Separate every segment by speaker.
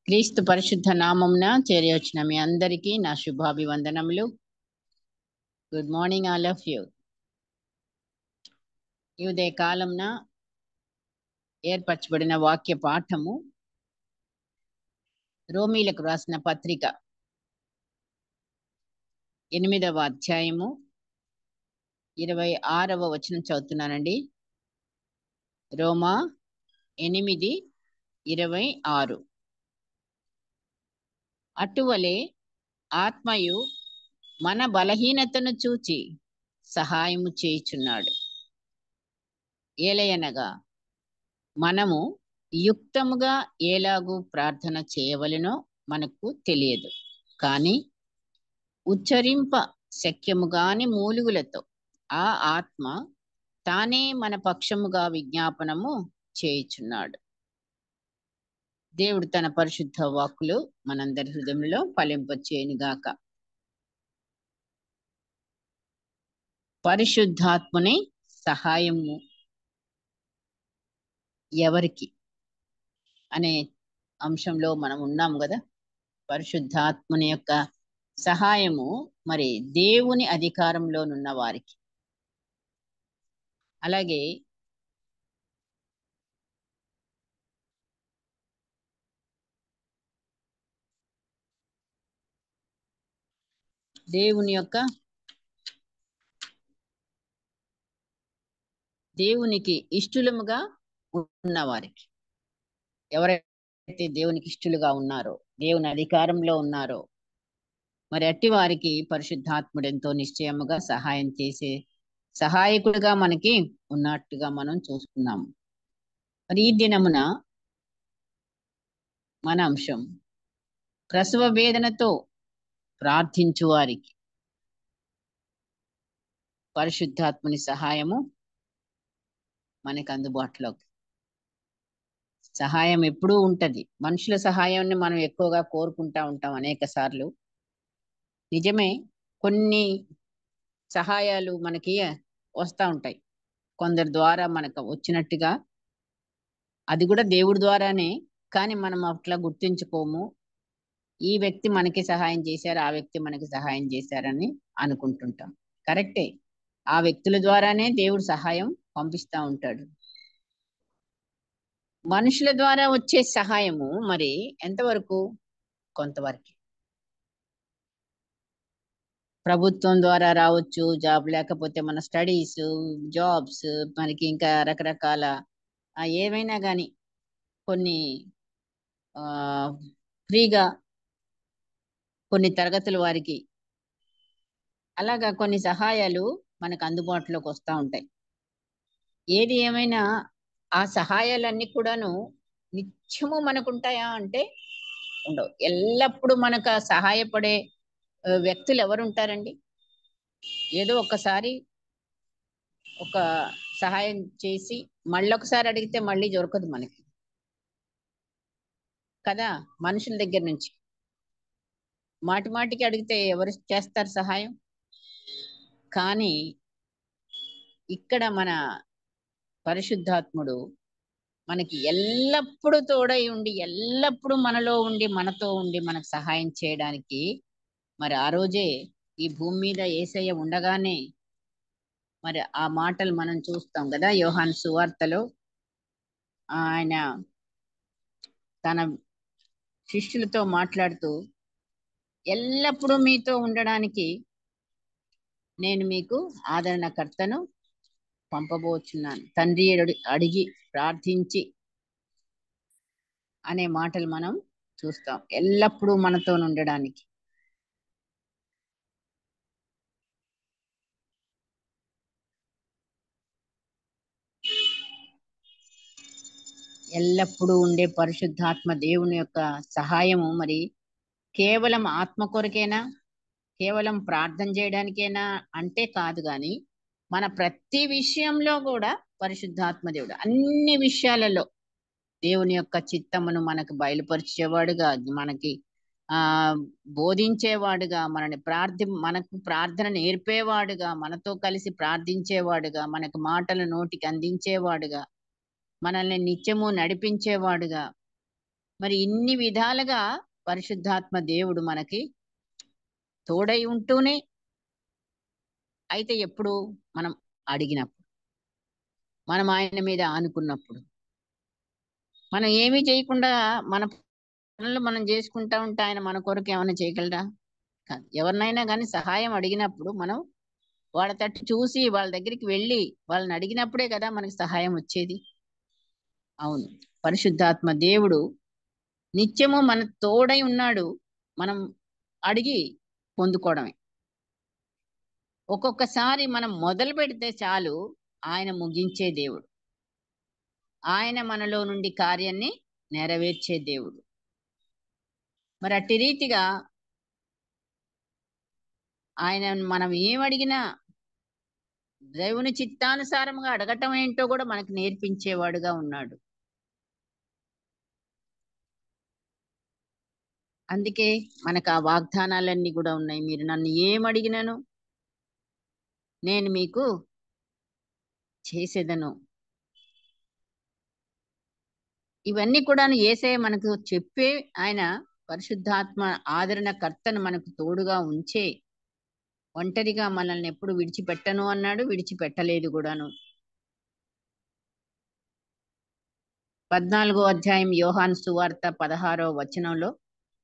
Speaker 1: క్రీస్తు పరిశుద్ధ నామమున చేరవచ్చిన మీ అందరికీ నా శుభాభివందనములు. Good morning all of you. ఈ ఉదయ కాలంన ఏర్పరచబడిన వాక్య పాఠము రోమీలకు రాసిన పత్రిక 8వ అధ్యాయము 26వ వచనం చదువుతున్నానండి. రోమా 8:26. అటువలే ఆత్మయు మన బలహీనతను చూచి సహాయము చేయుచున్నాడు. ఏలయనగా మనము యుక్తముగా ఎలాగూ ప్రార్థన చేయవలెనో మనకు తెలియదు, కానీ ఉచ్చరింప శక్యముగాని మూలుగులతో ఆ ఆత్మ తానే మన పక్షముగా విజ్ఞాపనము చేయుచున్నాడు. దేవుడు తన పరిశుద్ధ వాక్కులు మనందరి హృదయంలో ఫలింపచేయునుగాక. పరిశుద్ధాత్మని సహాయము ఎవరికి అనే అంశంలో మనం ఉన్నాం కదా. పరిశుద్ధాత్మని యొక్క సహాయము మరి దేవుని అధికారంలోనున్న వారికి, అలాగే దేవునికి ఇష్టలుగా ఉన్న వారికి, ఎవరైతే దేవునికి ఇష్టలుగా ఉన్నారో, దేవుని అధికారంలో ఉన్నారో, మరి అట్టి వారికి పరిశుద్ధాత్ముడు ఎంతో నిశ్చయముగా సహాయం చేసే సహాయకుడిగా మనకి ఉన్నట్టుగా మనం చూసుకున్నాము. మరి ఈ దినమున మన అంశం ప్రసవ వేదనతో ప్రార్థించు వారికి పరిశుద్ధాత్ముని సహాయము మనకు అందుబాటులోకి. సహాయం ఎప్పుడూ ఉంటది. మనుషుల సహాయాన్ని మనం ఎక్కువగా కోరుకుంటా ఉంటాం అనేక సార్లు. నిజమే, కొన్ని సహాయాలు మనకి వస్తూ ఉంటాయి, కొందరి ద్వారా మనకు వచ్చినట్టుగా. అది కూడా దేవుడి ద్వారానే, కానీ మనం అట్లా గుర్తించుకోము. ఈ వ్యక్తి మనకి సహాయం చేశారు, ఆ వ్యక్తి మనకి సహాయం చేశారని అనుకుంటుంటాం. కరెక్టే, ఆ వ్యక్తుల ద్వారానే దేవుడు సహాయం పంపిస్తూ ఉంటాడు. మనుషుల ద్వారా వచ్చే సహాయము మరి ఎంతవరకు? కొంతవరకు. ప్రభుత్వం ద్వారా రావచ్చు, జాబ్ లేకపోతే మన స్టడీస్, జాబ్స్, మనకి ఇంకా రకరకాల ఏమైనా కానీ కొన్ని ఫ్రీగా కొన్ని తరగతుల వారికి అలాగా కొన్ని సహాయాలు మనకు అందుబాటులోకి వస్తూ ఉంటాయి. ఏది ఏమైనా ఆ సహాయాలన్నీ కూడాను నిత్యము మనకుంటాయా అంటే ఉండవు. ఎల్లప్పుడూ మనకు సహాయపడే వ్యక్తులు ఎవరు ఉంటారండి? ఏదో ఒక్కసారి ఒక సహాయం చేసి మళ్ళొకసారి అడిగితే మళ్ళీ దొరకదు మనకి కదా. మనుషుల దగ్గర నుంచి మాటి మాటికి అడిగితే ఎవరు చేస్తారు సహాయం? కానీ ఇక్కడ మన పరిశుద్ధాత్ముడు మనకి ఎల్లప్పుడూ తోడై ఉండి, ఎల్లప్పుడూ మనలో ఉండి, మనతో ఉండి మనకు సహాయం చేయడానికి. మరి ఆ రోజే ఈ భూమి మీద యేసయ్య ఉండగానే మరి ఆ మాటలు మనం చూస్తాం కదా. యోహాను సువార్తలో ఆయన తన శిష్యులతో మాట్లాడుతూ, ఎల్లప్పుడూ మీతో ఉండడానికి నేను మీకు ఆదరణకర్తను పంపబోచున్నాను, తండ్రి అడిగి ప్రార్థించి అనే మాటలు మనం చూస్తాం. ఎల్లప్పుడూ మనతో ఉండడానికి. ఎల్లప్పుడూ ఉండే పరిశుద్ధాత్మ దేవుని యొక్క సహాయము మరి కేవలం ఆత్మ కొరకేనా, కేవలం ప్రార్థన చేయడానికేనా అంటే కాదు. కానీ మన ప్రతి విషయంలో కూడా పరిశుద్ధాత్మ దేవుడు అన్ని విషయాలలో దేవుని యొక్క చిత్తమును మనకు బయలుపరిచేవాడుగా, మనకి బోధించేవాడుగా, మనకు ప్రార్థన నేర్పేవాడుగా, మనతో కలిసి ప్రార్థించేవాడుగా, మనకు మాటలు నోటికి అందించేవాడుగా, మనల్ని నిత్యము నడిపించేవాడుగా, మరి ఇన్ని విధాలుగా పరిశుద్ధాత్మ దేవుడు మనకి తోడై ఉంటూనే, అయితే ఎప్పుడు మనం అడిగినప్పుడు, మనం ఆయన మీద ఆనుకున్నప్పుడు, మనం ఏమీ చేయకుండా మన పనులు మనం చేసుకుంటా ఉంటే ఆయన మన కొరకు ఏమైనా చేయగలరా? కాదు. ఎవరినైనా కానీ సహాయం అడిగినప్పుడు మనం వాళ్ళ తట్టు చూసి వాళ్ళ దగ్గరికి వెళ్ళి వాళ్ళని అడిగినప్పుడే కదా మనకి సహాయం వచ్చేది. అవును. పరిశుద్ధాత్మ దేవుడు నిత్యము మన తోడై ఉన్నాడు. మనం అడిగి పొందుకోవడమే. ఒక్కొక్కసారి మనం మొదలు పెడితే చాలు, ఆయన ముగించే దేవుడు. ఆయన మనలో నుండి కార్యాన్ని నెరవేర్చే దేవుడు. మరి అట్టి రీతిగా ఆయన మనం ఏమడిగినా దేవుని చిత్తానుసారంగా అడగటం ఏంటో కూడా మనకు నేర్పించేవాడుగా ఉన్నాడు. అందుకే మనకు ఆ వాగ్దానాలన్నీ కూడా ఉన్నాయి. మీరు నన్ను ఏమడిగినను నేను మీకు చేసేదను. ఇవన్నీ కూడాను యేసయ్య మనకు చెప్పే, ఆయన పరిశుద్ధాత్మ ఆదరణకర్తను మనకు తోడుగా ఉంచే, ఒంటరిగా మనల్ని ఎప్పుడు విడిచిపెట్టను అన్నాడు, విడిచిపెట్టలేదు కూడాను. 14వ అధ్యాయం యోహాను సువార్త 16వ వచనంలో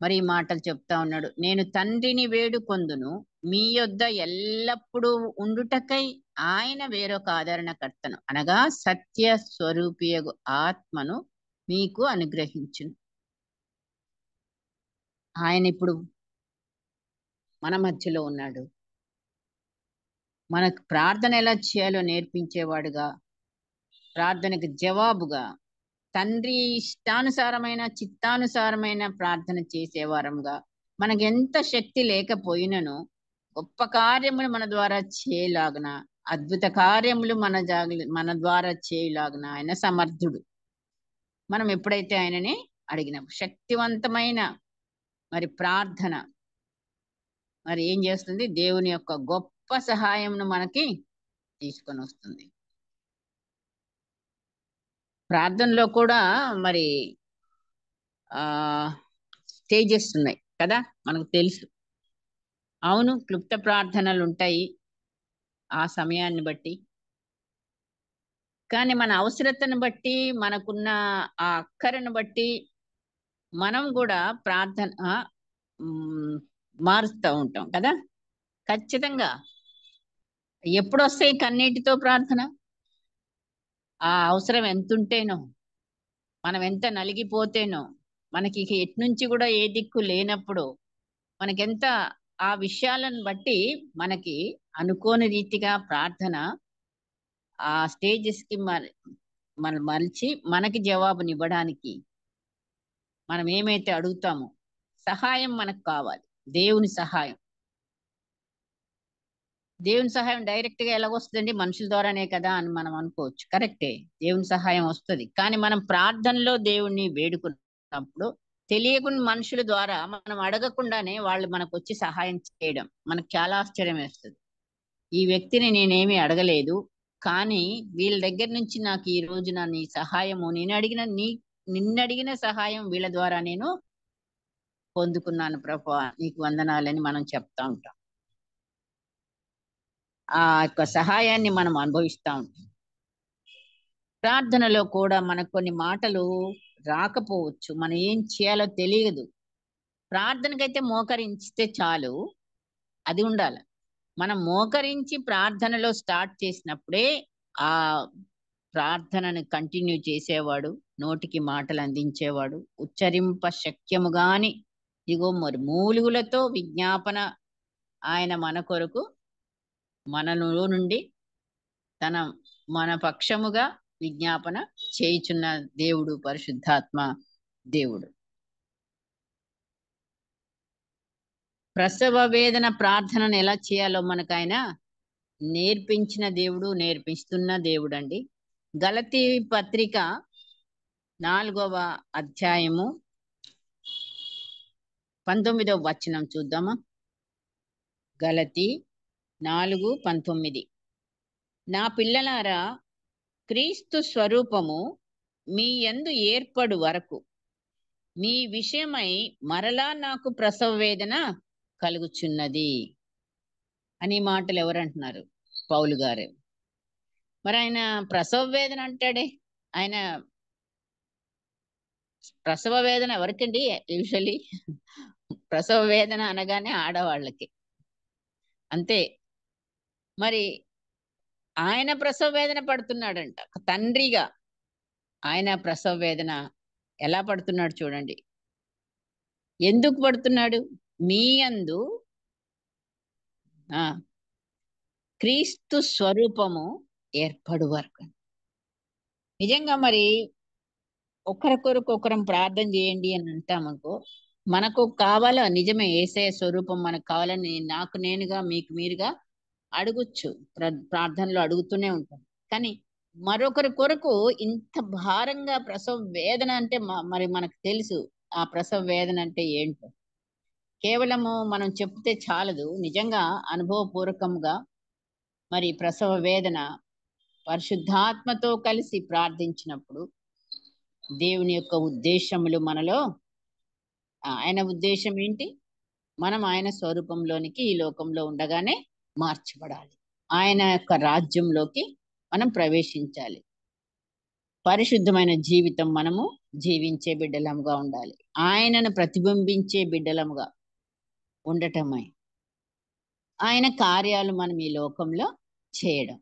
Speaker 1: మరి ఈ మాటలు చెప్తా ఉన్నాడు. నేను తండ్రిని వేడుకొందును, మీ యొద్ద ఎల్లప్పుడూ ఉండుటకై ఆయన వేరొక ఆదరణకర్తను అనగా సత్య స్వరూపియగు ఆత్మను మీకు అనుగ్రహించును. ఆయన ఇప్పుడు మన మధ్యలో ఉన్నాడు. మనకు ప్రార్థన ఎలా చేయాలో నేర్పించేవాడుగా, ప్రార్థనకు జవాబుగా, తండ్రి ఇష్టానుసారమైన చిత్తానుసారమైన ప్రార్థన చేసేవారంగా, మనకు ఎంత శక్తి లేకపోయినను గొప్ప కార్యములు మన ద్వారా చేయలాగున, అద్భుత కార్యములు మన ద్వారా చేయలాగున ఆయన సమర్థుడు. మనం ఎప్పుడైతే ఆయనని అడిగినప్పుడు శక్తివంతమైన మరి ప్రార్థన మరి ఏం చేస్తుంది, దేవుని యొక్క గొప్ప సహాయంను మనకి తీసుకొని వస్తుంది. ప్రార్థనలో కూడా మరి ఆ స్టేజెస్ ఉన్నాయి కదా, మనకు తెలుసు. అవును, క్లుప్త ప్రార్థనలు ఉంటాయి ఆ సమయాన్ని బట్టి. కానీ మన అవసరతను బట్టి, మనకున్న ఆ అక్కరను బట్టి మనం కూడా ప్రార్థన మ్, మారుస్తూ ఉంటాం కదా. ఖచ్చితంగా ఎప్పుడు వస్తాయి కన్నీటితో ప్రార్థన? ఆ అవసరం ఎంతుంటేనో, మనం ఎంత నలిగిపోతేనో, మనకి ఇక ఎట్నుంచి కూడా ఏ దిక్కు లేనప్పుడు, మనకెంత ఆ విషయాలను బట్టి మనకి అనుకోని రీతిగా ప్రార్థన ఆ స్టేజెస్ కి మనం మలిచి మనకి జవాబునివ్వడానికి మనం ఏమైతే అడుగుతామో సహాయం మనకు కావాలి. దేవుని సహాయం, దేవుని సహాయం డైరెక్ట్ గా ఎలాగొస్తుందండి? మనుషుల ద్వారానే కదా అని మనం అనుకోవచ్చు. కరెక్టే, దేవుని సహాయం వస్తుంది. కానీ మనం ప్రార్థనలో దేవుణ్ణి వేడుకున్నప్పుడు తెలియకుండా మనుషుల ద్వారా మనం అడగకుండానే వాళ్ళు మనకు వచ్చి సహాయం చేయడం మనకు చాలా ఆశ్చర్యం వేస్తుంది. ఈ వ్యక్తిని నేనేమి అడగలేదు, కానీ వీళ్ళ దగ్గర నుంచి నాకు ఈ రోజున నీ సహాయము, నిన్నడిగిన సహాయం వీళ్ళ ద్వారా నేను పొందుకున్నాను ప్రభువా, నీకు వందనాలని మనం చెప్తా ఉంటాం. ఆ యొక్క సహాయాన్ని మనం అనుభవిస్తా ఉంటాం. ప్రార్థనలో కూడా మనకు కొన్ని మాటలు రాకపోవచ్చు, మనం ఏం చేయాలో తెలియదు. ప్రార్థనకైతే మోకరించితే చాలు, అది ఉండాలి. మనం మోకరించి ప్రార్థనలో స్టార్ట్ చేసినప్పుడే ఆ ప్రార్థనను కంటిన్యూ చేసేవాడు, నోటికి మాటలు అందించేవాడు, ఉచ్చరింప శక్యము గాని ఇగో మరి మూలుగులతో విజ్ఞాపన ఆయన మన కొరకు మనలో నుండి తన మన పక్షముగా విజ్ఞాపన చేయుచున్న దేవుడు పరిశుద్ధాత్మ దేవుడు. ప్రసవ వేదన ప్రార్థనను ఎలా చేయాలో మనకు ఆయన నేర్పించిన దేవుడు, నేర్పిస్తున్న దేవుడు అండి. గలతీ పత్రిక 4వ అధ్యాయము 19వ వచనం చూద్దామా. గలతీ 4:19. నా పిల్లలారా, క్రీస్తు స్వరూపము మీ యందు ఏర్పడు వరకు మీ విషయమై మరలా నాకు ప్రసవ వేదన కలుగుచున్నది అని మాటలు ఎవరంటున్నారు? పౌలు గారు. మరి ఆయన ప్రసవ వేదన అంటాడే, ఆయన ప్రసవ వేదన ఎవరికండి? యూజువల్లీ ప్రసవ వేదన అనగానే ఆడవాళ్ళకి అంతే. మరి ఆయన ప్రసవ వేదన పడుతున్నాడంట. ఒక తండ్రిగా ఆయన ప్రసవ వేదన ఎలా పడుతున్నాడు చూడండి. ఎందుకు పడుతున్నాడు? మీ యందు ఆ క్రీస్తు స్వరూపము ఏర్పడు వరకు. నిజంగా మరి ఒకరికొరకు ఒకరం ప్రార్థన చేయండి అని అంటామనుకో, మనకు కావాలా నిజమే యేసయ్య స్వరూపం మనకు కావాలని నాకు నేనుగా మీకు మీరుగా అడగొచ్చు. ప్రార్థనలో అడుగుతూనే ఉంటాం. కానీ మరొకరి కొరకు ఇంత భారంగా ప్రసవ వేదన అంటే మరి మనకు తెలుసు ఆ ప్రసవ వేదన అంటే ఏంటో. కేవలము మనం చెప్తే చాలదు. నిజంగా అనుభవపూర్వకంగా మరి ప్రసవ వేదన పరిశుద్ధాత్మతో కలిసి ప్రార్థించినప్పుడు దేవుని యొక్క ఉద్దేశములు మనలో ఆయన ఉద్దేశం ఏంటి? మనం ఆయన స్వరూపంలోనికి ఈ లోకంలో ఉండగానే మార్చబడాలి. ఆయన యొక్క రాజ్యంలోకి మనం ప్రవేశించాలి. పరిశుద్ధమైన జీవితం మనము జీవించే బిడ్డలముగా ఉండాలి. ఆయనను ప్రతిబింబించే బిడ్డలముగా ఉండటమై ఆయన కార్యాలు మనం ఈ లోకంలో చేయడం.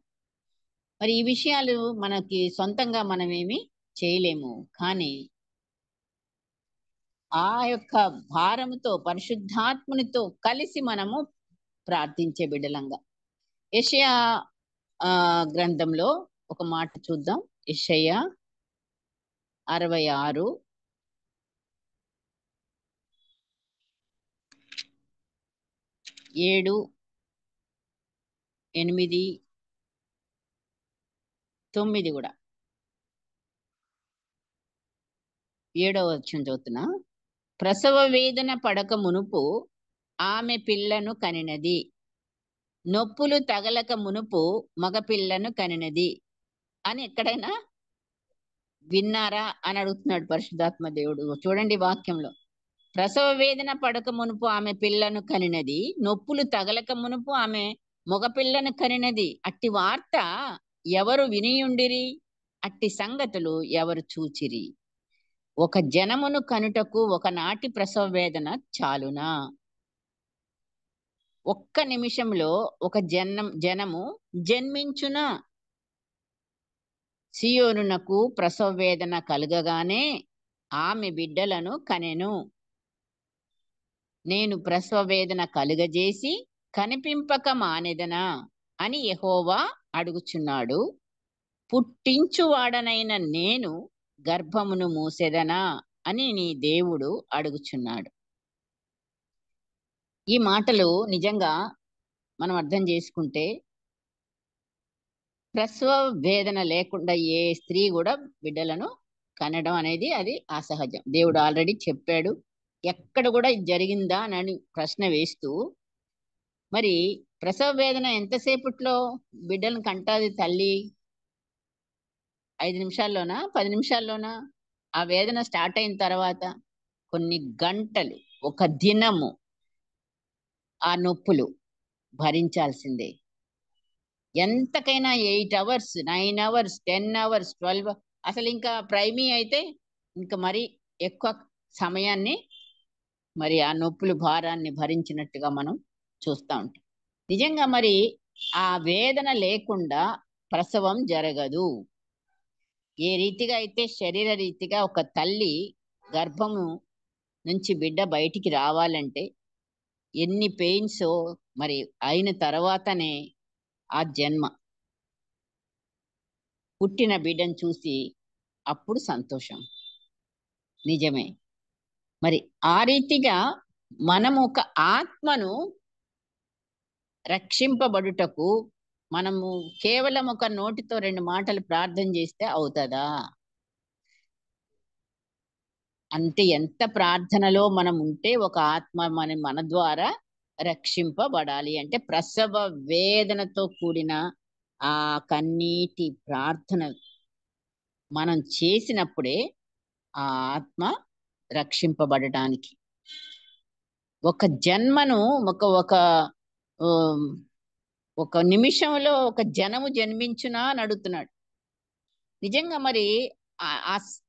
Speaker 1: మరి ఈ విషయాలు మనకి సొంతంగా మనమేమి చేయలేము. కానీ ఆ యొక్క భారముతో పరిశుద్ధాత్మునితో కలిసి మనము ప్రార్థించే బిడ్డలంగా. యెషయా గ్రంథంలో ఒక మాట చూద్దాం. యెషయా 66 7, 8, 9 కూడా 7వ వచనం చదువుతున్నా. ప్రసవ వేదన పడక మునుపు ఆమె పిల్లను కనినది, నొప్పులు తగలక మునుపు మగపిల్లను కనినది అని ఎక్కడైనా విన్నారా అని అడుగుతున్నాడు పరిశుద్ధాత్మ దేవుడు. చూడండి వాక్యంలో. ప్రసవ వేదన పడక మునుపు ఆమె పిల్లను కనినది, నొప్పులు తగలక మునుపు ఆమె మగపిల్లను కనినది. అట్టి వార్త ఎవరు వినియుండిరి? అట్టి సంగతులు ఎవరు చూచిరి? ఒక జనమును కనుటకు ఒకనాటి ప్రసవ వేదన చాలునా? ఒక్క నిమిషంలో ఒక జనము జన్మించునా? సియోనునకు ప్రసవ వేదన కలుగగానే ఆమె బిడ్డలను కనెను. నేను ప్రసవ వేదన కలుగజేసి కనిపింపక మానెదనా అని యెహోవా అడుగుచున్నాడు. పుట్టించువాడనైన నేను గర్భమును మూసెదనా అని నీ దేవుడు అడుగుచున్నాడు. ఈ మాటలు నిజంగా మనం అర్థం చేసుకుంటే, ప్రసవ వేదన లేకుండా ఏ స్త్రీ కూడా బిడ్డలను కనడం అనేది అది అసహజం. దేవుడు ఆల్రెడీ చెప్పాడు. ఎక్కడ కూడా ఇది జరిగిందా అని ప్రశ్న వేస్తూ, మరి ప్రసవ వేదన ఎంతసేపట్లో బిడ్డలను కంటాది తల్లి? 5 నిమిషాల్లోనా? 10 నిమిషాల్లోనా? ఆ వేదన స్టార్ట్ అయిన తర్వాత కొన్ని గంటలు, ఒక దినము ఆ నొప్పులు భరించాల్సిందే. ఎంతకైనా 8 అవర్స్, 9 అవర్స్, 10 అవర్స్, 12 అసలు ఇంకా ప్రైమీ అయితే ఇంకా మరి ఎక్కువ సమయాన్ని మరి ఆ నొప్పులు భారాన్ని భరించినట్టుగా మనం చూస్తూ ఉంటాం. నిజంగా మరి ఆ వేదన లేకుండా ప్రసవం జరగదు. ఏ రీతిగా అయితే శరీర రీతిగా ఒక తల్లి గర్భము నుంచి బిడ్డ బయటికి రావాలంటే ఎన్ని పెయిన్స్ మరి అయిన తర్వాతనే ఆ జన్మ, పుట్టిన బిడ్డను చూసి అప్పుడు సంతోషం. నిజమే. మరి ఆ రీతిగా మనము ఒక ఆత్మను రక్షింపబడుటకు మనము కేవలం ఒక నోటితో 2 మాటలు ప్రార్థన చేస్తే అవుతుందా? అంటే ఎంత ప్రార్థనలో మనం ఉంటే ఒక ఆత్మ మన ద్వారా రక్షింపబడాలి అంటే ప్రసవ వేదనతో కూడిన ఆ కన్నీటి ప్రార్థన మనం చేసినప్పుడే ఆ ఆత్మ రక్షింపబడటానికి. ఒక జన్మను ఒక ఒక ఉమ్, ఒక నిమిషంలో ఒక జనము జన్మించునా అని అడుగుతున్నాడు. నిజంగా మరి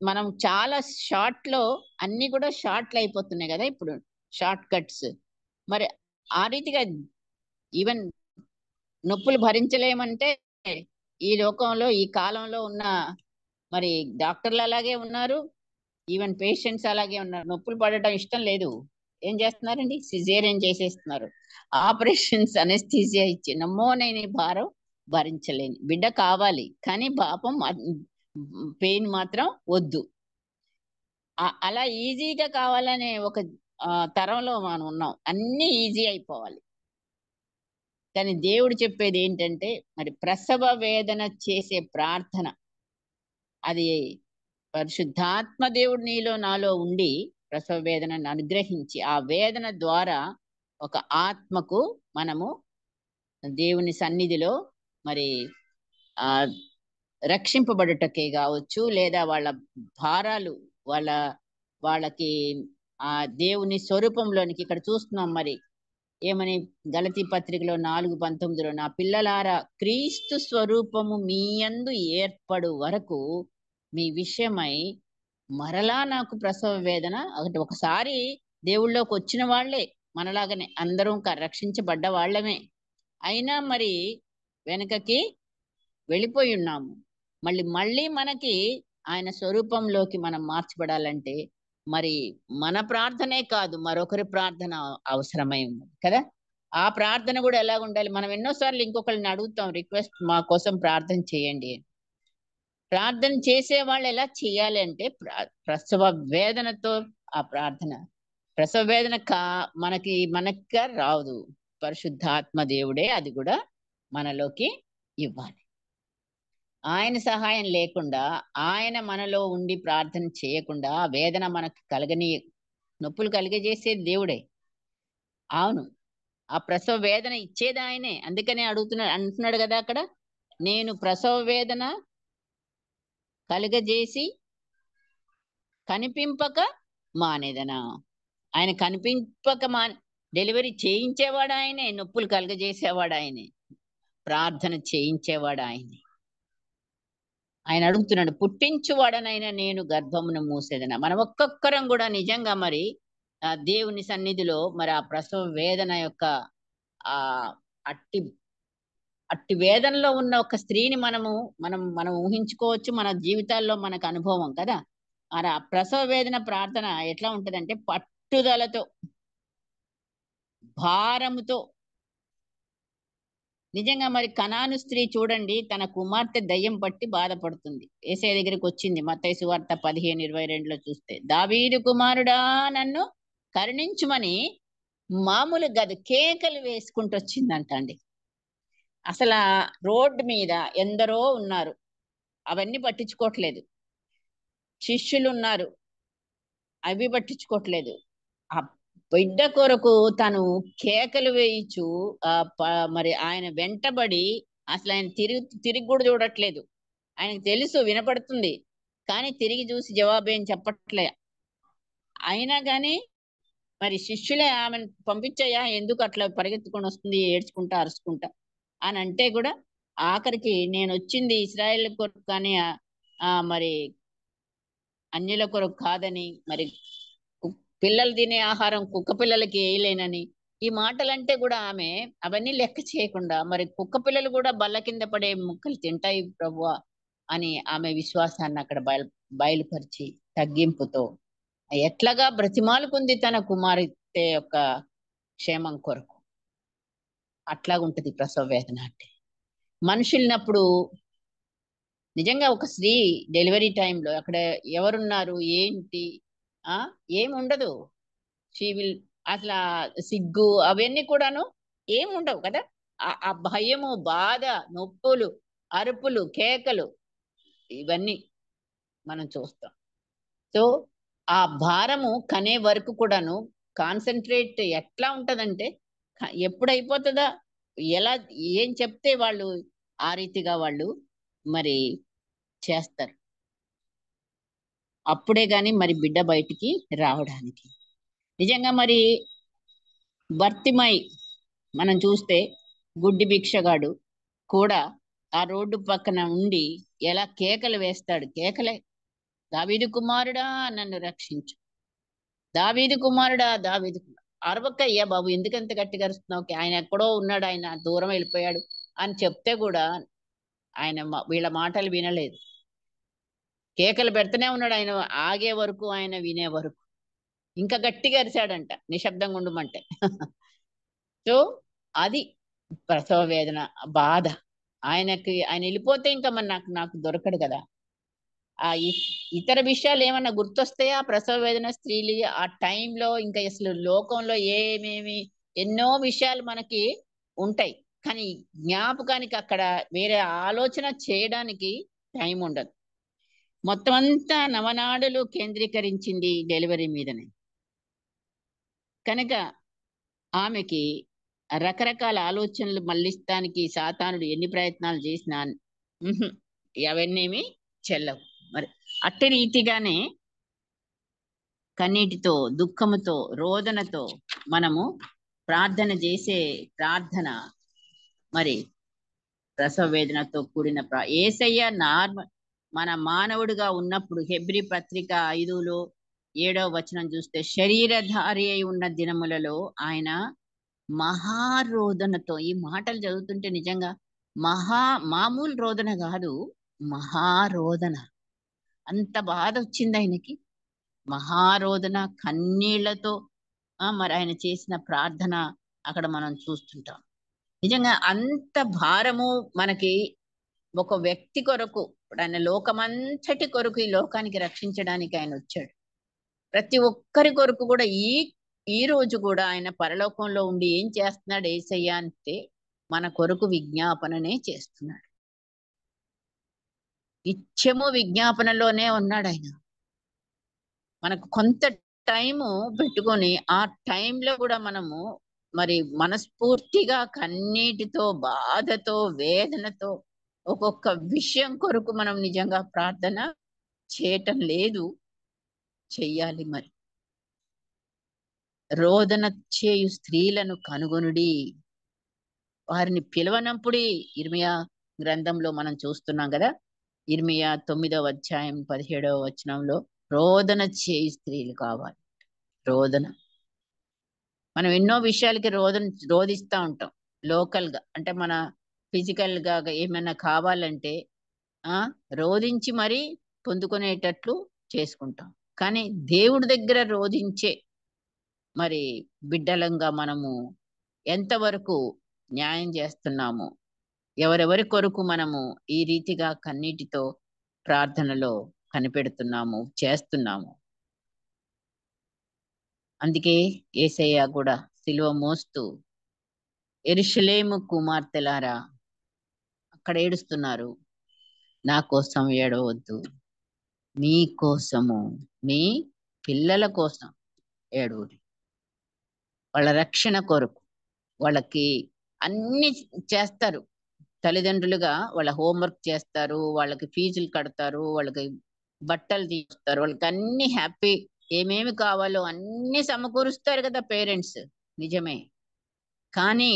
Speaker 1: మనం చాలా షార్ట్ లో అన్ని కూడా షార్ట్లు అయిపోతున్నాయి కదా ఇప్పుడు, షార్ట్ కట్స్. మరి ఆ రీతిగా ఈవెన్ నొప్పులు భరించలేమంటే ఈ లోకంలో ఈ కాలంలో ఉన్న మరి డాక్టర్లు అలాగే ఉన్నారు, ఈవెన్ పేషెంట్స్ అలాగే ఉన్నారు. నొప్పులు పడటం ఇష్టం లేదు, ఏం చేస్తున్నారండి, సిజేరియన్ చేసేస్తున్నారు. ఆపరేషన్స్, అనెస్థీసియా ఇచ్చి నమ్మో నేను ఈ భారం భరించలేని బిడ్డ కావాలి కానీ పాపం పెయిన్ మాత్రం వద్దు. అలా ఈజీగా కావాలనే ఒక తరంలో మనం ఉన్నాం, అన్ని ఈజీ అయిపోవాలి. కానీ దేవుడు చెప్పేది ఏంటంటే మరి ప్రసవ వేదన చేసే ప్రార్థన, అది పరిశుద్ధాత్మ దేవుడు నీలో నాలో ఉండి ప్రసవ వేదనను అనుగ్రహించి ఆ వేదన ద్వారా ఒక ఆత్మకు మనము దేవుని సన్నిధిలో మరి ఆ రక్షింపబడుటకే కావచ్చు, లేదా వాళ్ళ భారాలు వాళ్ళ వాళ్ళకి ఆ దేవుని స్వరూపంలోనికి ఇక్కడ చూస్తున్నాం. మరి ఏమని గలతీ పత్రికలో 4:19 నా పిల్లలారా క్రీస్తు స్వరూపము మీ యందు ఏర్పడు వరకు మీ విషయమై మరలా నాకు ప్రసవ వేదన. ఒకసారి దేవుళ్ళలోకి వచ్చిన వాళ్లే మనలాగనే అందరం రక్షించబడ్డ వాళ్ళమే, అయినా మరి వెనకకి వెళ్ళిపోయి ఉన్నాము. మళ్ళీ మళ్ళీ మనకి ఆయన స్వరూపంలోకి మనం మార్చబడాలంటే మరి మన ప్రార్థనే కాదు, మరొకరి ప్రార్థన అవసరమై ఉంది కదా. ఆ ప్రార్థన కూడా ఎలా ఉండాలి, మనం ఎన్నోసార్లు ఇంకొకరిని అడుగుతాం, రిక్వెస్ట్ మా కోసం ప్రార్థన చేయండి. ప్రార్థన చేసే వాళ్ళు ఎలా చేయాలి అంటే ప్రసవ వేదనతో ఆ ప్రార్థన. ప్రసవ వేదన మనకి రాదు, పరిశుద్ధాత్మ దేవుడే అది కూడా మనలోకి ఇవ్వాలి. ఆయన సహాయం లేకుండా, ఆయన మనలో ఉండి ప్రార్థన చేయకుండా ఆ వేదన మనకు నొప్పులు కలిగజేసేది దేవుడే. అవును, ఆ ప్రసవ వేదన ఇచ్చేది ఆయనే. అందుకనే అంటున్నాడు కదా అక్కడ, నేను ప్రసవ వేదన కలుగజేసి కనిపింపక మానేదనా. ఆయన కనిపింపక డెలివరీ చేయించేవాడు ఆయనే, నొప్పులు కలుగజేసేవాడు ఆయనే, ప్రార్థన చేయించేవాడు ఆయనే. ఆయన అడుగుతున్నాడు, పుట్టించువాడనైనా నేను గర్భమును మూసేదన. మనం ఒక్కొక్కరం కూడా నిజంగా మరి దేవుని సన్నిధిలో మరి ఆ ప్రసవ వేదన యొక్క ఆ అట్టి అట్టి వేదనలో ఉన్న ఒక స్త్రీని మనం ఊహించుకోవచ్చు, మన జీవితాల్లో మనకు అనుభవం కదా. ఆ ప్రసవ వేదన ప్రార్థన ఎట్లా ఉంటదంటే పట్టుదలతో, భారముతో. నిజంగా మరి కనాను స్త్రీ చూడండి, తన కుమార్తె దయ్యం పట్టి బాధపడుతుంది. యేసయ్య దగ్గరికి వచ్చింది. మత్తయి సువార్త 15:22లో చూస్తే, దావీదు కుమారుడా నన్ను కరుణించుమని మామూలు గది కేకలు వేసుకుంటూ వచ్చిందంట అండి. అసలు రోడ్డు మీద ఎందరో ఉన్నారు, అవన్నీ పట్టించుకోవట్లేదు. శిష్యులు ఉన్నారు, అవి పట్టించుకోవట్లేదు. ఆ బిడ్డ కొరకు తను కేకలు వేయిచు మరి ఆయన వెంటబడి, అసలు ఆయన తిరిగి కూడా చూడట్లేదు. ఆయనకు తెలుసు వినపడుతుంది, కానీ తిరిగి చూసి జవాబేం చెప్పట్లే. అయినా కానీ మరి శిష్యులే ఆమెను పంపించాయా, ఎందుకు అట్లా పరిగెత్తుకొని వస్తుంది ఏడ్చుకుంటా అరుచుకుంటా అని అంటే కూడా, ఆఖరికి నేను వచ్చింది ఇశ్రాయేల్ కొరకు కానీ మరి అన్యుల కొరకు కాదని, మరి పిల్లలు తినే ఆహారం కుక్క పిల్లలకి వేయలేనని, ఈ మాటలంటే కూడా ఆమె అవన్నీ లెక్క చేయకుండా, మరి కుక్క పిల్లలు కూడా బల్ల కింద పడే ముక్కలు తింటాయి ప్రభువా అని ఆమె విశ్వాసాన్ని అక్కడ బయలుపరిచి తగ్గింపుతో ఎట్లాగా బ్రతిమాలుకుంది తన కుమార్తె యొక్క క్షేమం కొరకు. అట్లాగుంటది ప్రసవ వేదన అంటే. మనుషులనప్పుడు నిజంగా ఒక స్త్రీ డెలివరీ టైంలో అక్కడ ఎవరున్నారు ఏంటి ఏముండదు. అసలు సిగ్గు అవన్నీ కూడాను ఏముండవు కదా. ఆ భయము, బాధ, నొప్పులు, అరుపులు, కేకలు ఇవన్నీ మనం చూస్తాం. సో ఆ భారము కనే వరకు కూడాను కాన్సన్ట్రేట్ ఎట్లా ఉంటదంటే, ఎప్పుడైపోతుందా, ఎలా ఏం చెప్తే వాళ్ళు ఆ రీతిగా వాళ్ళు మరి చేస్తారు. అప్పుడే గాని మరి బిడ్డ బయటికి రావడానికి. నిజంగా మరి భర్తిమై మనం చూస్తే గుడ్డి భిక్షగాడు కూడా ఆ రోడ్డు పక్కన ఉండి ఎలా కేకలు వేస్తాడు. కేకలే, దావీదు కుమారుడా నన్ను రక్షించు, దావీదు కుమారుడా, దావీదు కుమారుడా. అరవక్కయ్యా బాబు, ఎందుకంత గట్టిగా అరుస్తున్నావు? ఆయన ఎక్కడో ఉన్నాడు, ఆయన దూరం వెళ్ళిపోయాడు అని చెప్తే కూడా ఆయన వీళ్ళ మాటలు వినలేదు. కేకలు పెడుతూనే ఉన్నాడు. ఆయన ఆగే వరకు, ఆయన వినే వరకు ఇంకా గట్టిగా అరిశాడంట, నిశ్శబ్దంగా ఉండమంటే. సో అది ప్రసవ వేదన, బాధ. ఆయన వెళ్ళిపోతే ఇంకా మరి నాకు దొరకడు కదా. ఆ ఇతర విషయాలు ఏమన్నా గుర్తొస్తాయా ప్రసవ వేదన స్త్రీలు ఆ టైంలో? ఇంకా అసలు లోకంలో ఏమేమి ఎన్నో విషయాలు మనకి ఉంటాయి, కానీ జ్ఞాపకానికి అక్కడ వేరే ఆలోచన చేయడానికి టైం ఉండదు. మొత్తం అంతా నవనాడులు కేంద్రీకరించింది డెలివరీ మీదనే. కనుక ఆమెకి రకరకాల ఆలోచనలు మళ్ళిస్తానికి సాతానుడు ఎన్ని ప్రయత్నాలు చేసినా అవన్నీమి చెల్లవు. మరి అట్టి రీతిగానే కన్నీటితో, దుఃఖముతో, రోదనతో మనము ప్రార్థన చేసే ప్రార్థన మరి ప్రసవ వేదనతో కూడిన యేసయ్య మన మానవుడిగా ఉన్నప్పుడు హెబ్రీ పత్రిక 5:7 వచనం చూస్తే, శరీరధారి అయి ఉన్న దినములలో ఆయన మహారోదనతో, ఈ మాటలు చదువుతుంటే నిజంగా మామూలు రోదన కాదు, మహారోదన. అంత బాధ వచ్చింది ఆయనకి, మహారోదన కన్నీళ్లతో మరి ఆయన చేసిన ప్రార్థన అక్కడ మనం చూస్తుంటాం. నిజంగా అంత భారము మనకి ఒక వ్యక్తి కొరకు, ఆయన లోకమంతటి కొరకు, ఈ లోకానికి రక్షించడానికి ఆయన వచ్చాడు. ప్రతి ఒక్కరి కొరకు కూడా ఈ రోజు కూడా ఆయన పరలోకంలో ఉండి ఏం చేస్తున్నాడు యేసయ్య అంటే, మన కొరకు విజ్ఞాపననే చేస్తున్నాడు. నిత్యము విజ్ఞాపనలోనే ఉన్నాడు ఆయన. మనకు కొంత టైము పెట్టుకొని ఆ టైంలో కూడా మనము మరి మనస్ఫూర్తిగా కన్నీటితో, బాధతో, వేదనతో ఒక్కొక్క విషయం కొరకు మనం నిజంగా ప్రార్థన చేయటం లేదు, చెయ్యాలి. మరి రోదన చేయు స్త్రీలను కనుగొనుడి, వారిని పిలవనంపుడి. ఇర్మియా గ్రంథంలో మనం చూస్తున్నాం కదా, ఇర్మియా 9వ అధ్యాయం 17వ వచనంలో రోదన చేయు స్త్రీలు కావాలి. రోదన, మనం ఎన్నో విషయాలకి రోధిస్తూ ఉంటాం లోకల్ గా. అంటే మన ఫిజికల్ గా ఏమైనా కావాలంటే రోధించి మరి పొందుకునేటట్లు చేసుకుంటాం. కానీ దేవుడి దగ్గర రోధించే మరి బిడ్డలంగా మనము ఎంతవరకు న్యాయం చేస్తున్నాము, ఎవరెవరి కొరకు మనము ఈ రీతిగా కన్నీటితో ప్రార్థనలో కనిపెడుతున్నాము, చేస్తున్నాము. అందుకే యేసయ్య కూడా సిలువ మోస్తూ, యెరూషలేము కుమార్తెలారా, అక్కడ ఏడుస్తున్నారు, నా కోసం ఏడవద్దు, మీ కోసము, మీ పిల్లల కోసం ఏడవుడి. వాళ్ళ రక్షణ కొరకు వాళ్ళకి అన్ని చేస్తారు. తల్లిదండ్రులుగా వాళ్ళ హోంవర్క్ చేస్తారు, వాళ్ళకి ఫీజులు కడతారు, వాళ్ళకి బట్టలు తీస్తారు, వాళ్ళకి అన్ని హ్యాపీ, ఏమేమి కావాలో అన్ని సమకూరుస్తారు కదా పేరెంట్స్. నిజమే. కానీ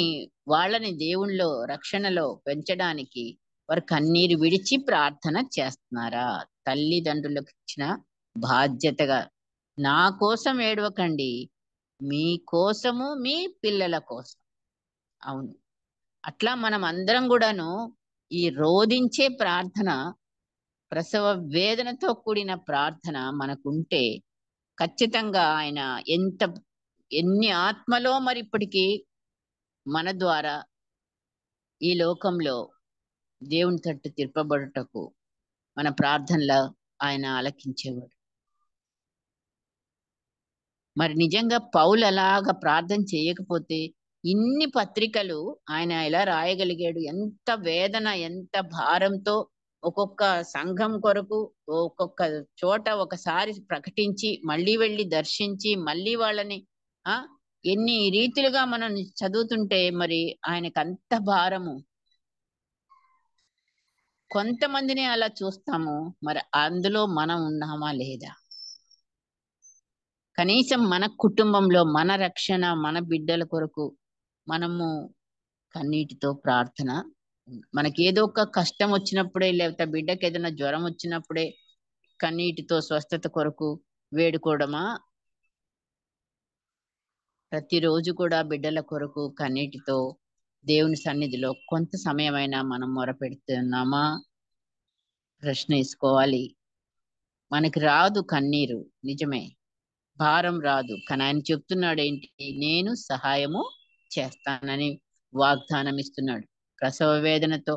Speaker 1: వాళ్ళని దేవుళ్ళో, రక్షణలో పెంచడానికి వారు కన్నీరు విడిచి ప్రార్థన చేస్తున్నారా? తల్లిదండ్రులకు ఇచ్చిన బాధ్యతగా, నా కోసం ఏడవకండి, మీ కోసము, మీ పిల్లల కోసం. అవును, అట్లా మనం అందరం కూడాను ఈ రోధించే ప్రార్థన, ప్రసవ వేదనతో కూడిన ప్రార్థన మనకుంటే ఖచ్చితంగా ఆయన ఎన్ని ఆత్మలో మరి ఇప్పటికీ మన ద్వారా ఈ లోకంలో దేవుని తట్టు తిప్పబడుటకు మన ప్రార్థనలో ఆయన ఆలకించేవాడు. మరి నిజంగా పౌలు అలాగా ప్రార్థన చేయకపోతే ఇన్ని పత్రికలు ఆయన ఎలా రాయగలిగాడు? ఎంత వేదన, ఎంత భారంతో ఒక్కొక్క సంఘం కొరకు ఒక్కొక్క చోట ఒకసారి ప్రకటించి, మళ్ళీ వెళ్ళి దర్శించి, మళ్ళీ వాళ్ళని ఎన్ని రీతిలుగా మనం చదువుతుంటే మరి ఆయనకు అంత భారము. కొంతమందిని అలా చూస్తాము, మరి అందులో మనం ఉన్నామా లేదా? కనీసం మన కుటుంబంలో మన రక్షణ మన బిడ్డల కొరకు మనము కన్నీటితో ప్రార్థన, మనకి ఏదో ఒక కష్టం వచ్చినప్పుడే లేకపోతే బిడ్డకి ఏదైనా జ్వరం వచ్చినప్పుడే కన్నీటితో స్వస్థత కొరకు వేడుకోవడమా? ప్రతిరోజు కూడా బిడ్డల కొరకు కన్నీటితో దేవుని సన్నిధిలో కొంత సమయమైనా మనం మొరపెడుతున్నామా? ప్రశ్న వేసుకోవాలి. మనకి రాదు కన్నీరు, నిజమే, భారం రాదు, కానీ ఆయన చెప్తున్నాడు ఏంటి? నేను సహాయము చేస్తానని వాగ్దానం ఇస్తున్నాడు. ప్రసవ వేదనతో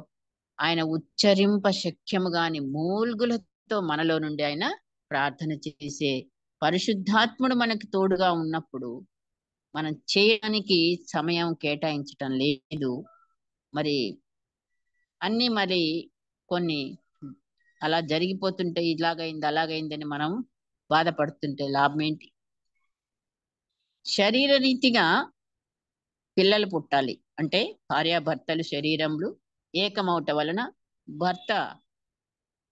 Speaker 1: ఆయన ఉచ్చరింప శక్యము గాని మూల్గులతో మనలో నుండి ఆయన ప్రార్థన చేసే పరిశుద్ధాత్ముడు మనకి తోడుగా ఉన్నప్పుడు మనం చేయడానికి సమయం కేటాయించటం లేదు. మరి అన్ని మరి కొన్ని అలా జరిగిపోతుంటే ఇలాగైంది అలాగైందని మనం బాధపడుతుంటే లాభం ఏంటి? శరీర రీతిగా పిల్లలు పుట్టాలి అంటే భార్యాభర్తలు శరీరములు ఏకమౌట వలన భర్త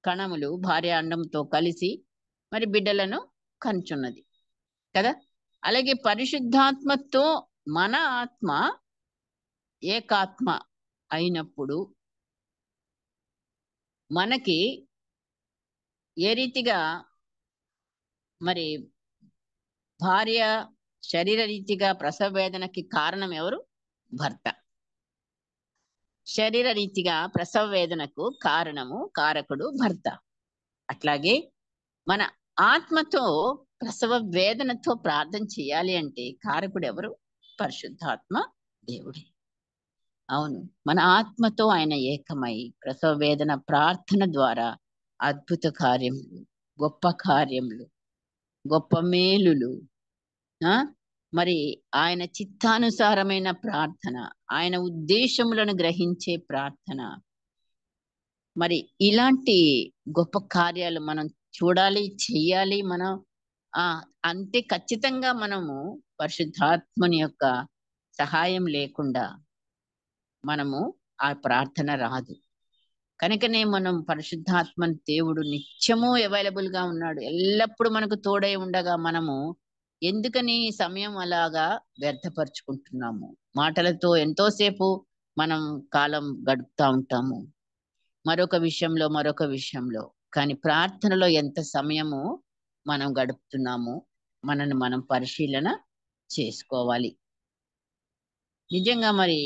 Speaker 1: కణములు భార్య అండంతో కలిసి మరి బిడ్డలను కనుచున్నది కదా. అలాగే పరిశుద్ధాత్మతో మన ఆత్మ ఏకాత్మ అయినప్పుడు మనకి ఏ రీతిగా మరి భార్య శరీర రీతిగా ప్రసవ వేదనకి కారణం ఎవరు? భర్త. శరీర రీతిగా ప్రసవ వేదనకు కారకుడు భర్త. అట్లాగే మన ఆత్మతో ప్రసవ వేదనతో ప్రార్థన చేయాలి అంటే కారకుడు ఎవరు? పరిశుద్ధాత్మ దేవుడే. అవును, మన ఆత్మతో ఆయన ఏకమై ప్రసవ వేదన ప్రార్థన ద్వారా అద్భుత కార్యములు, గొప్ప కార్యములు, గొప్ప మేలులు, మరి ఆయన చిత్తానుసారమైన ప్రార్థన, ఆయన ఉద్దేశములను గ్రహించే ప్రార్థన, మరి ఇలాంటి గొప్ప కార్యాలు మనం చూడాలి, చెయ్యాలి. మనం అంతే ఖచ్చితంగా మనము పరిశుద్ధాత్మని యొక్క సహాయం లేకుండా మనము ఆ ప్రార్థన రాదు. కనుకనే మనం పరిశుద్ధాత్మని దేవుడు నిత్యము అవైలబుల్ గా ఉన్నాడు, ఎల్లప్పుడూ మనకు తోడై ఉండగా మనము ఎందుకని సమయం అలాగా వ్యర్థపరుచుకుంటున్నాము? మాటలతో ఎంతోసేపు మనం కాలం గడుపుతా ఉంటాము, మరొక విషయంలో, కానీ ప్రార్థనలో ఎంత సమయము మనం గడుపుతున్నాము మనల్ని మనం పరిశీలన చేసుకోవాలి. నిజంగా మరి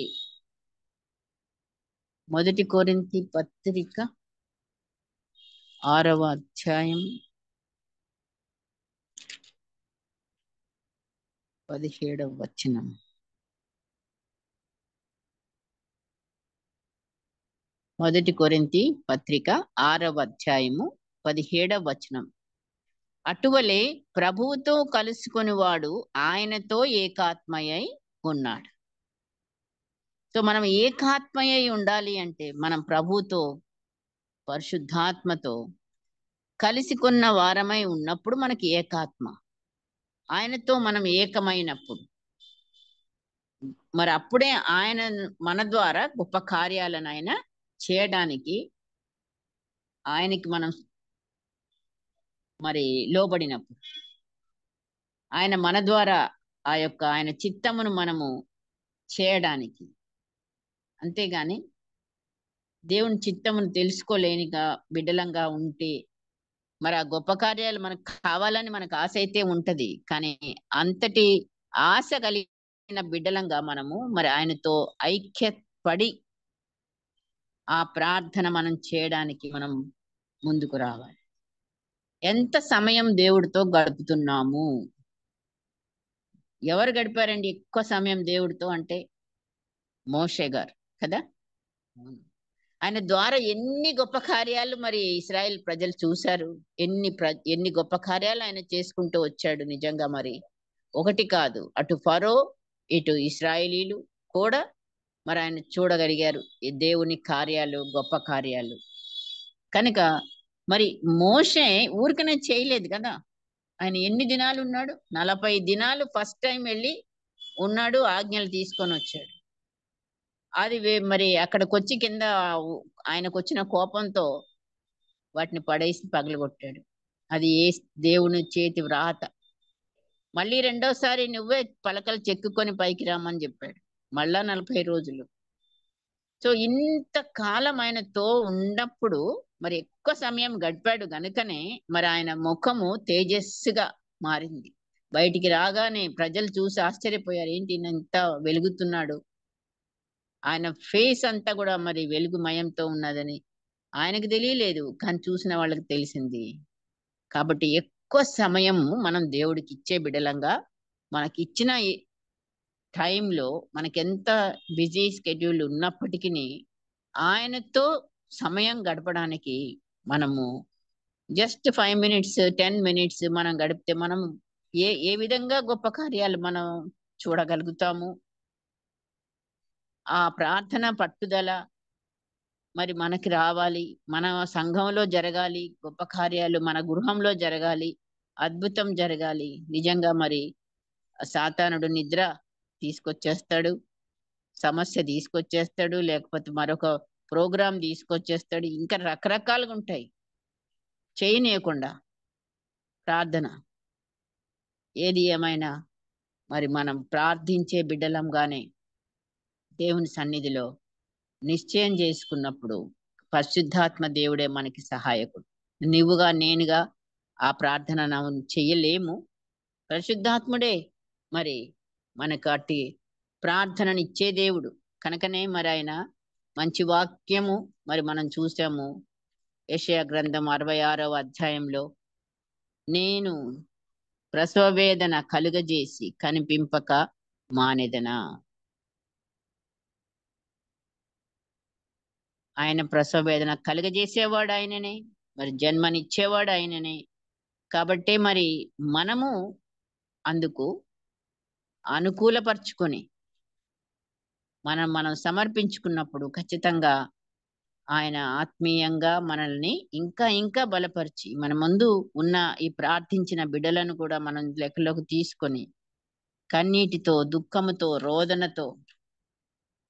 Speaker 1: మొదటి కొరింథీ పత్రిక 6వ అధ్యాయం 17వ వచనం. మొదటి కొరింథీ పత్రిక 6వ అధ్యాయము 17వ వచనం. అటువలే ప్రభువుతో కలుసుకొని వాడు ఆయనతో ఏకాత్మయై ఉన్నాడు. సో మనం ఏకాత్మయై ఉండాలి అంటే మనం ప్రభువుతో పరిశుద్ధాత్మతో కలిసి కొన్న వారమై ఉన్నప్పుడు మనకి ఏకాత్మ, ఆయనతో మనం ఏకమైనప్పుడు మరి అప్పుడే ఆయన మన ద్వారా గొప్ప కార్యాలను ఆయన చేయడానికి ఆయనకి మనం మరి లోబడినప్పుడు ఆయన మన ద్వారా ఆయన చిత్తమును మనము చేయడానికి. అంతేగాని దేవుని చిత్తమును తెలుసుకోలేనిగా బిడ్డలంగా ఉంటే మరి ఆ గొప్ప కార్యాలు మనకు కావాలని మనకు ఆశ అయితే ఉంటది, కానీ అంతటి ఆశ కలిగిన బిడ్డలంగా మనము మరి ఆయనతో ఐక్యపడి ఆ ప్రార్థన మనం చేయడానికి మనం ముందుకు రావాలి. ఎంత సమయం దేవుడితో గడుపుతున్నాము? ఎవరు గడిపారండి ఎక్కువ సమయం దేవుడితో అంటే మోషే గారు కదా. ఆయన ద్వారా ఎన్ని గొప్ప కార్యాలు మరి ఇశ్రాయేల్ ప్రజలు చూశారు, ఎన్ని గొప్ప కార్యాలు ఆయన చేసుకుంటూ వచ్చాడు. నిజంగా మరి ఒకటి కాదు, అటు ఫరో ఇటు ఇశ్రాయేలీలు కూడా మరి ఆయన చూడగలిగారు ఈ దేవుని కార్యాలు, గొప్ప కార్యాలు. కనుక మరి మోషే ఊరికనే చేయలేదు కదా. ఆయన ఎన్ని దినాలు ఉన్నాడు? 40 దినాలు ఫస్ట్ టైం వెళ్ళి ఉన్నాడు, ఆజ్ఞలు తీసుకొని వచ్చాడు. అది మరి అక్కడికి వచ్చి కింద ఆయనకు వచ్చిన కోపంతో వాటిని పడేసి పగలగొట్టాడు. అది ఏ దేవుని చేతి వ్రాత. మళ్ళీ రెండోసారి నువ్వే పలకలు చెక్కుకొని పైకి రామని చెప్పాడు. మళ్ళా 40 రోజులు. సో ఇంత కాలం ఆయనతో ఉన్నప్పుడు మరి ఎక్కువ సమయం గడిపాడు గనుకనే మరి ఆయన ముఖము తేజస్సుగా మారింది. బయటికి రాగానే ప్రజలు చూసి ఆశ్చర్యపోయారు. ఏంటి ఈయన ఇంత వెలుగుతున్నాడు. ఆయన ఫేస్ అంతా కూడా మరి వెలుగుమయంతో ఉన్నదని. ఆయనకు తెలియలేదు. కానీ చూసిన వాళ్ళకి తెలిసింది. కాబట్టి ఎక్కువ సమయం మనం దేవుడికి ఇచ్చే బిడలంగా మనకిచ్చిన ఈ టైంలో మనకెంత బిజీ స్కెడ్యూల్ ఉన్నప్పటికీ ఆయనతో సమయం గడపడానికి మనము జస్ట్ 5 మినిట్స్ 10 మినిట్స్ మనం గడిపితే మనం ఏ ఏ విధంగా గొప్ప కార్యాలు మనం చూడగలుగుతాము. ఆ ప్రార్థన పట్టుదల మరి మనకి రావాలి. మన సంఘంలో జరగాలి. గొప్ప కార్యాలు మన గృహంలో జరగాలి. అద్భుతం జరగాలి. నిజంగా మరి సాతానుడు నిద్ర తీసుకొచ్చేస్తాడు. సమస్య తీసుకొచ్చేస్తాడు. లేకపోతే మరొక ప్రోగ్రామ్ తీసుకొచ్చేస్తాడు. ఇంకా రకరకాలుగా ఉంటాయి. చేయనీయకుండా ప్రార్థన. ఏది ఏమైనా మరి మనం ప్రార్థించే బిడ్డలంగానే దేవుని సన్నిధిలో నిశ్చయం చేసుకున్నప్పుడు పరిశుద్ధాత్మ దేవుడే మనకి సహాయకుడు. నువ్వుగా నేనుగా ఆ ప్రార్థన చెయ్యలేము. పరిశుద్ధాత్ముడే మరి మనకు అట్టి ప్రార్థననిచ్చే దేవుడు. కనుకనే మరి ఆయన మంచి వాక్యము మరి మనం చూసాము. యెషయా గ్రంథం 66వ అధ్యాయంలో నేను ప్రసవ వేదన కలుగజేసి కనిపింపక మానెదనా. ఆయన ప్రసవ వేదన కలుగజేసేవాడు ఆయననే. మరి జన్మనిచ్చేవాడు ఆయననే. కాబట్టే మరి మనము అందుకు అనుకూలపరుచుకొని మనం సమర్పించుకున్నప్పుడు ఖచ్చితంగా ఆయన ఆత్మీయంగా మనల్ని ఇంకా ఇంకా బలపరిచి మన ముందు ఉన్న ఈ ప్రార్థించిన బిడ్డలను కూడా మనం లెక్కలోకి తీసుకొని కన్నీటితో దుఃఖముతో రోదనతో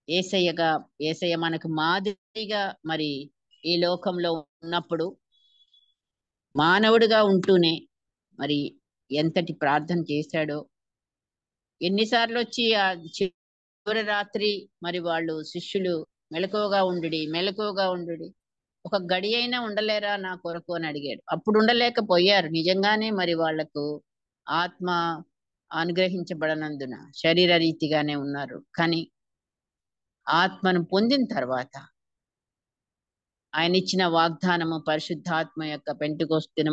Speaker 1: యేసయ్య మనకు మాదిరిగా మరి ఈ లోకంలో ఉన్నప్పుడు మానవుడిగా ఉంటూనే మరి ఎంతటి ప్రార్థన చేశాడో. ఎన్నిసార్లు వచ్చి ఆ చివరి రాత్రి మరి వాళ్ళు శిష్యులు మెలకువగా ఉండుడి ఒక గడి అయినా ఉండలేరా నా కొరకు అని అడిగాడు. అప్పుడు ఉండలేకపోయారు. నిజంగానే మరి వాళ్లకు ఆత్మ అనుగ్రహించబడనందున శరీర రీతిగానే ఉన్నారు. కానీ ఆత్మను పొందిన తర్వాత ఆయన ఇచ్చిన వాగ్దానము పరిశుద్ధాత్మ యొక్క పెంటెకొస్తేనే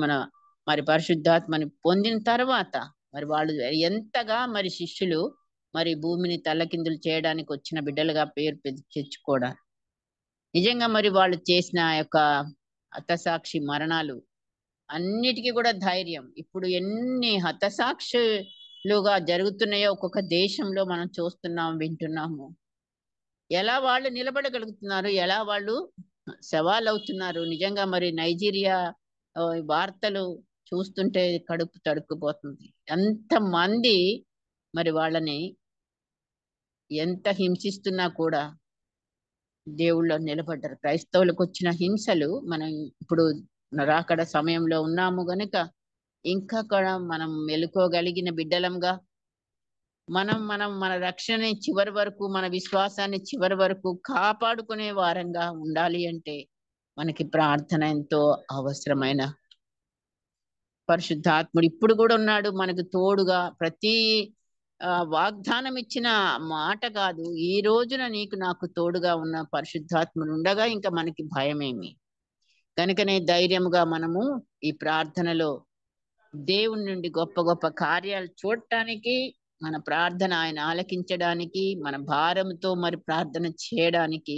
Speaker 1: మరి పరిశుద్ధాత్మని పొందిన తర్వాత మరి వాళ్ళు ఎంతగా మరి శిష్యులు మరి భూమిని తల్లకిందులు చేయడానికి వచ్చిన బిడ్డలుగా పేరు తెచ్చుకోవడానికి నిజంగా మరి వాళ్ళు చేసిన యొక్క హతసాక్షి మరణాలు అన్నిటికీ కూడా ధైర్యం. ఇప్పుడు ఎన్ని హతసాక్షులుగా జరుగుతున్నాయో ఒక్కొక్క దేశంలో మనం చూస్తున్నాం, వింటున్నాము. ఎలా వాళ్ళు నిలబడగలుగుతున్నారు, ఎలా వాళ్ళు సవాలవుతున్నారు. నిజంగా మరి నైజీరియా వార్తలు చూస్తుంటే కడుపు తడుక్కుపోతుంది. ఎంతమంది మరి వాళ్ళని ఎంత హింసిస్తున్నా కూడా దేవుళ్ళో నిలబడ్డారు. క్రైస్తవులకు వచ్చిన హింసలు మనం ఇప్పుడు రాకడ సమయంలో ఉన్నాము గనుక ఇంకా కూడా మనం మెలుకోగలిగిన బిడ్డలంగా మన రక్షణ చివరి వరకు మన విశ్వాసాన్ని చివరి వరకు కాపాడుకునే వారంగా ఉండాలి అంటే మనకి ప్రార్థన ఎంతో అవసరమైన. పరిశుద్ధాత్ముడు ఇప్పుడు కూడా ఉన్నాడు మనకు తోడుగా. ప్రతి వాగ్దానం ఇచ్చిన మాట కాదు, ఈ రోజున నీకు నాకు తోడుగా ఉన్న పరిశుద్ధాత్ముడు ఉండగా ఇంకా మనకి భయమేమి. కనుకనే ధైర్యముగా మనము ఈ ప్రార్థనలో దేవుని నుండి గొప్ప గొప్ప కార్యాలు చూడటానికి, మన ప్రార్థన ఆయన ఆలకించడానికి, మన భారంతో మరి ప్రార్థన చేయడానికి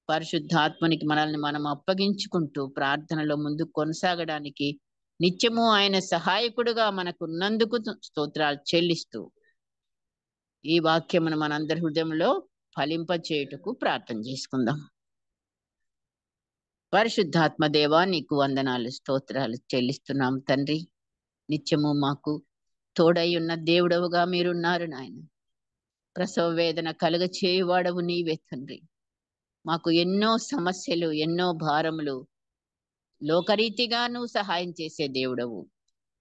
Speaker 1: పరిశుద్ధాత్మనికి మనల్ని మనం అప్పగించుకుంటూ ప్రార్థనలో ముందుకు కొనసాగడానికి నిత్యము ఆయన సహాయకుడుగా మనకున్నందుకు స్తోత్రాలు చెల్లిస్తూ ఈ వాక్యమును మనందరి హృదయంలో ఫలింప చేయుటకు ప్రార్థన చేసుకుందాం. పరిశుద్ధాత్మ దేవా నీకు వందనాలు స్తోత్రాలు చెల్లిస్తున్నాం తండ్రి. నిత్యము మాకు తోడై ఉన్న దేవుడవుగా మీరున్నారు నాయన. ప్రసవ వేదన కలుగ చేయువాడవు నీవే తండ్రి. మాకు ఎన్నో సమస్యలు, ఎన్నో భారములు, లోకరీతిగా నువ్వు సహాయం చేసే దేవుడవు,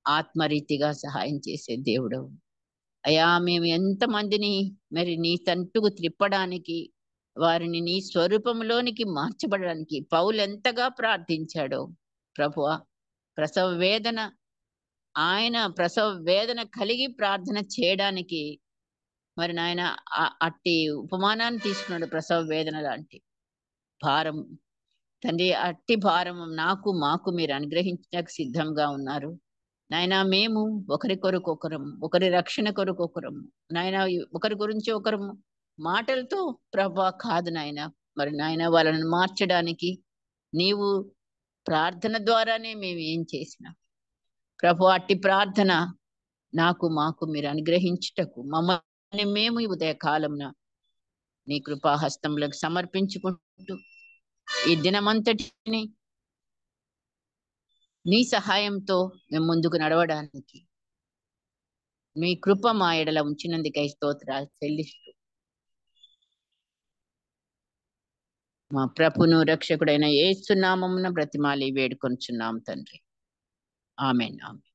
Speaker 1: ఆత్మరీతిగా సహాయం చేసే దేవుడవు. అయా మేము ఎంతమందిని మరి నీ తంటుకు త్రిప్పడానికి, వారిని నీ స్వరూపంలోనికి మార్చబడడానికి పౌలు ఎంతగా ప్రార్థించాడో ప్రభువా. ప్రసవ వేదన ఆయన ప్రసవ వేదన కలిగి ప్రార్థన చేయడానికి మరి నాయన అట్టి ఉపమానాన్ని తీసుకున్నాడు. ప్రసవ వేదన లాంటి భారం తండ్రి, అట్టి భారం నాకు మాకు మీరు అనుగ్రహించడానికి సిద్ధంగా ఉన్నారు నాయన. మేము ఒకరి కొరకు ఒకరము, ఒకరి రక్షణ కొరకు ఒకరము నాయన, ఒకరి గురించి ఒకరము మాటలతో ప్రభా కాదు నాయన. మరి నాయన వాళ్ళని మార్చడానికి నీవు ప్రార్థన ద్వారానే మేము ఏం చేసినా ప్రభు, అట్టి ప్రార్థన నాకు మాకు మీరు అనుగ్రహించుటకు మమ్మల్ని మేము ఈ ఉదయ కాలంన నీ కృపాహస్తంలోకి సమర్పించుకుంటూ ఈ దినమంతటిని నీ సహాయంతో మేము ముందుకు నడవడానికి మీ కృప మా ఎడల ఉంచినందుకై స్తోత్రాలు చెల్లిస్తూ మా ప్రభును రక్షకుడైన యేసు నామమున బ్రతిమాలి వేడుకొనుచున్నాం తండ్రి. ఆమేన్. ఆమేన్.